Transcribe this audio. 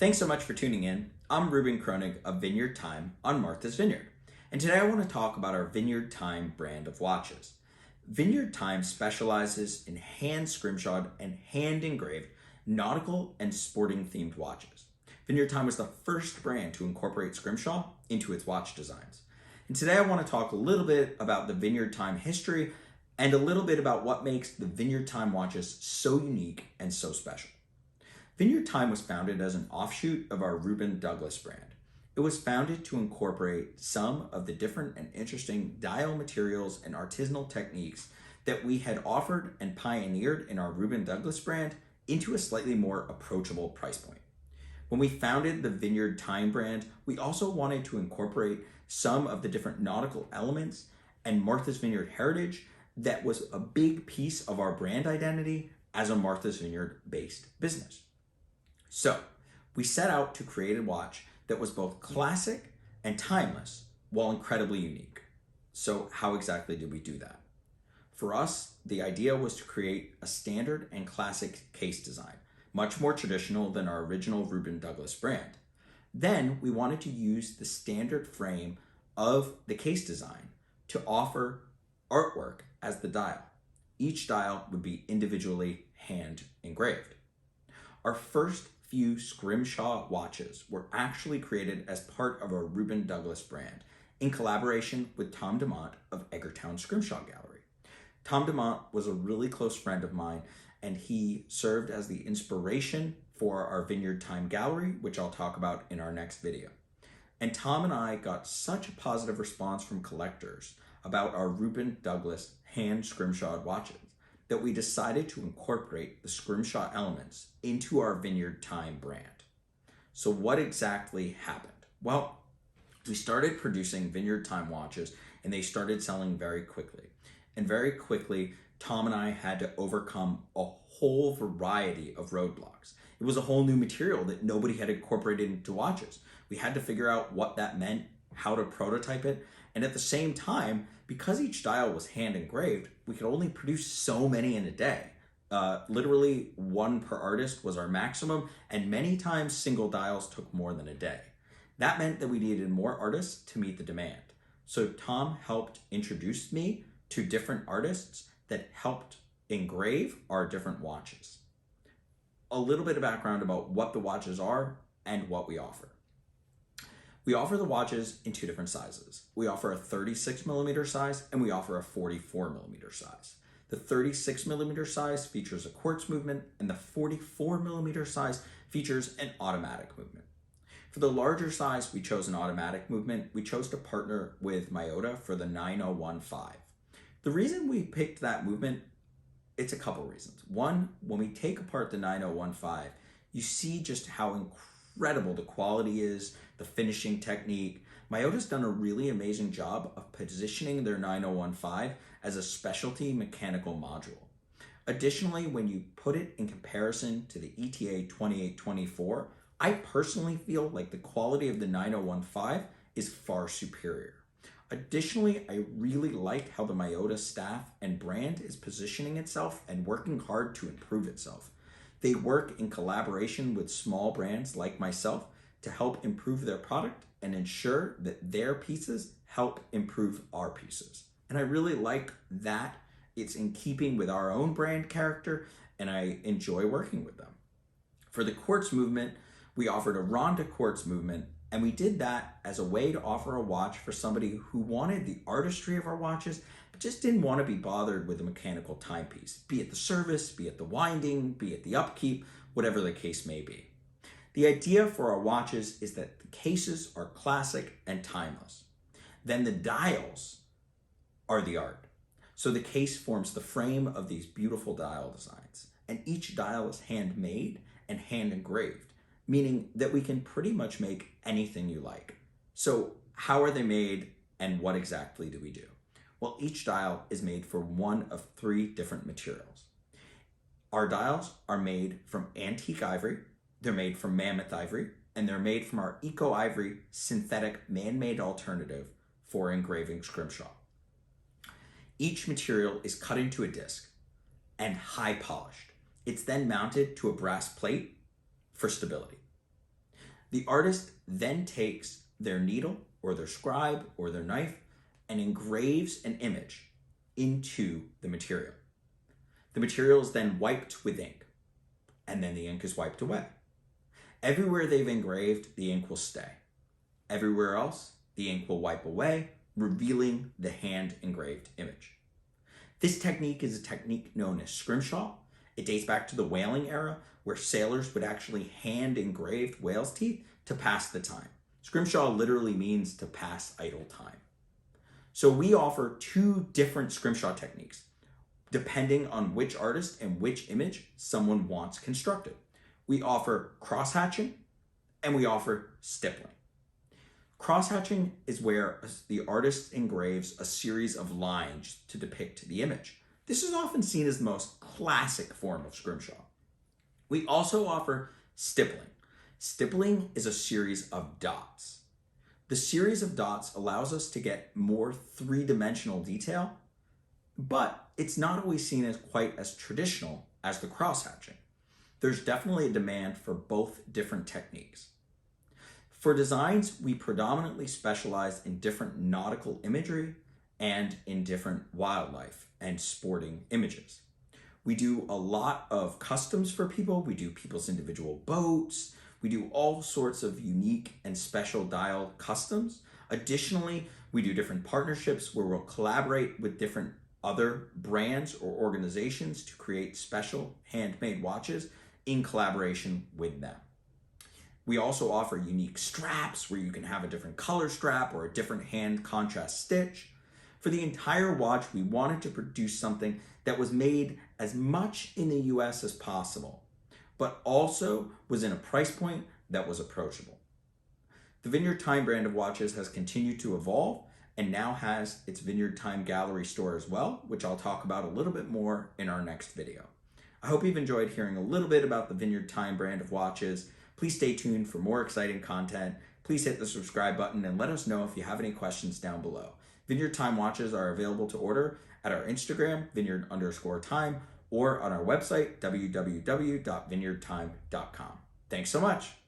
Thanks so much for tuning in. I'm Ruben Kronig of Vineyard Time on Martha's Vineyard. And today I want to talk about our Vineyard Time brand of watches. Vineyard Time specializes in hand scrimshawed and hand engraved nautical and sporting themed watches. Vineyard Time was the first brand to incorporate scrimshaw into its watch designs. And today I want to talk a little bit about the Vineyard Time history and a little bit about what makes the Vineyard Time watches so unique and so special. Vineyard Time was founded as an offshoot of our Reuben Douglas brand. It was founded to incorporate some of the different and interesting dial materials and artisanal techniques that we had offered and pioneered in our Reuben Douglas brand into a slightly more approachable price point. When we founded the Vineyard Time brand, we also wanted to incorporate some of the different nautical elements and Martha's Vineyard heritage that was a big piece of our brand identity as a Martha's Vineyard based business. So we set out to create a watch that was both classic and timeless while incredibly unique. So how exactly did we do that? For us, the idea was to create a standard and classic case design, much more traditional than our original Reuben Douglas brand. Then we wanted to use the standard frame of the case design to offer artwork as the dial. Each dial would be individually hand engraved. Our first few scrimshaw watches were actually created as part of our Reuben Douglas brand in collaboration with Tom DeMont of Eggertown Scrimshaw Gallery. Tom DeMont was a really close friend of mine, and he served as the inspiration for our Vineyard Time Gallery, which I'll talk about in our next video. And Tom and I got such a positive response from collectors about our Reuben Douglas hand scrimshawed watches that we decided to incorporate the scrimshaw elements into our Vineyard Time brand. So what exactly happened? Well, we started producing Vineyard Time watches and they started selling very quickly. And very quickly, Tom and I had to overcome a whole variety of roadblocks. It was a whole new material that nobody had incorporated into watches. We had to figure out what that meant, how to prototype it, and at the same time, because each dial was hand engraved, we could only produce so many in a day. Literally one per artist was our maximum, and many times single dials took more than a day. That meant that we needed more artists to meet the demand. So Tom helped introduce me to different artists that helped engrave our different watches. A little bit of background about what the watches are and what we offer. We offer the watches in two different sizes. We offer a 36 millimeter size and we offer a 44 millimeter size. The 36 millimeter size features a quartz movement and the 44 millimeter size features an automatic movement. For the larger size, we chose an automatic movement. We chose to partner with Miyota for the 9015. The reason we picked that movement, it's a couple reasons. One, when we take apart the 9015, you see just how incredible the quality is, the finishing technique. Miyota's done a really amazing job of positioning their 9015 as a specialty mechanical module. Additionally, when you put it in comparison to the ETA 2824, I personally feel like the quality of the 9015 is far superior. Additionally, I really like how the Miyota staff and brand is positioning itself and working hard to improve itself. They work in collaboration with small brands like myself to help improve their product and ensure that their pieces help improve our pieces. And I really like that. It's in keeping with our own brand character, and I enjoy working with them. For the quartz movement, we offered a Ronda quartz movement, and we did that as a way to offer a watch for somebody who wanted the artistry of our watches, but just didn't want to be bothered with a mechanical timepiece, be it the service, be it the winding, be it the upkeep, whatever the case may be. The idea for our watches is that the cases are classic and timeless. Then the dials are the art. So the case forms the frame of these beautiful dial designs, and each dial is handmade and hand engraved, meaning that we can pretty much make anything you like. So how are they made and what exactly do we do? Well, each dial is made from one of three different materials. Our dials are made from antique ivory, they're made from mammoth ivory, and they're made from our eco ivory synthetic man-made alternative for engraving scrimshaw. Each material is cut into a disc and high polished. It's then mounted to a brass plate for stability. The artist then takes their needle or their scribe or their knife and engraves an image into the material. The material is then wiped with ink, and then the ink is wiped away. Everywhere they've engraved, the ink will stay. Everywhere else, the ink will wipe away, revealing the hand-engraved image. This technique is a technique known as scrimshaw. It dates back to the whaling era, where sailors would actually hand-engrave whale's teeth to pass the time. Scrimshaw literally means to pass idle time. So we offer two different scrimshaw techniques, depending on which artist and which image someone wants constructed. We offer cross-hatching and we offer stippling. Cross-hatching is where the artist engraves a series of lines to depict the image. This is often seen as the most classic form of scrimshaw. We also offer stippling. Stippling is a series of dots. The series of dots allows us to get more three-dimensional detail, but it's not always seen as quite as traditional as the cross-hatching. There's definitely a demand for both different techniques. For designs, we predominantly specialize in different nautical imagery and in different wildlife and sporting images. We do a lot of customs for people. We do people's individual boats. We do all sorts of unique and special dial customs. Additionally, we do different partnerships where we'll collaborate with different other brands or organizations to create special handmade watches in collaboration with them. We also offer unique straps where you can have a different color strap or a different hand contrast stitch. For the entire watch, we wanted to produce something that was made as much in the US as possible, but also was in a price point that was approachable. The Vineyard Time brand of watches has continued to evolve and now has its Vineyard Time gallery store as well, which I'll talk about a little bit more in our next video. I hope you've enjoyed hearing a little bit about the Vineyard Time brand of watches. Please stay tuned for more exciting content. Please hit the subscribe button and let us know if you have any questions down below. Vineyard Time watches are available to order at our Instagram, vineyard_time, or on our website, www.vineyardtime.com. Thanks so much.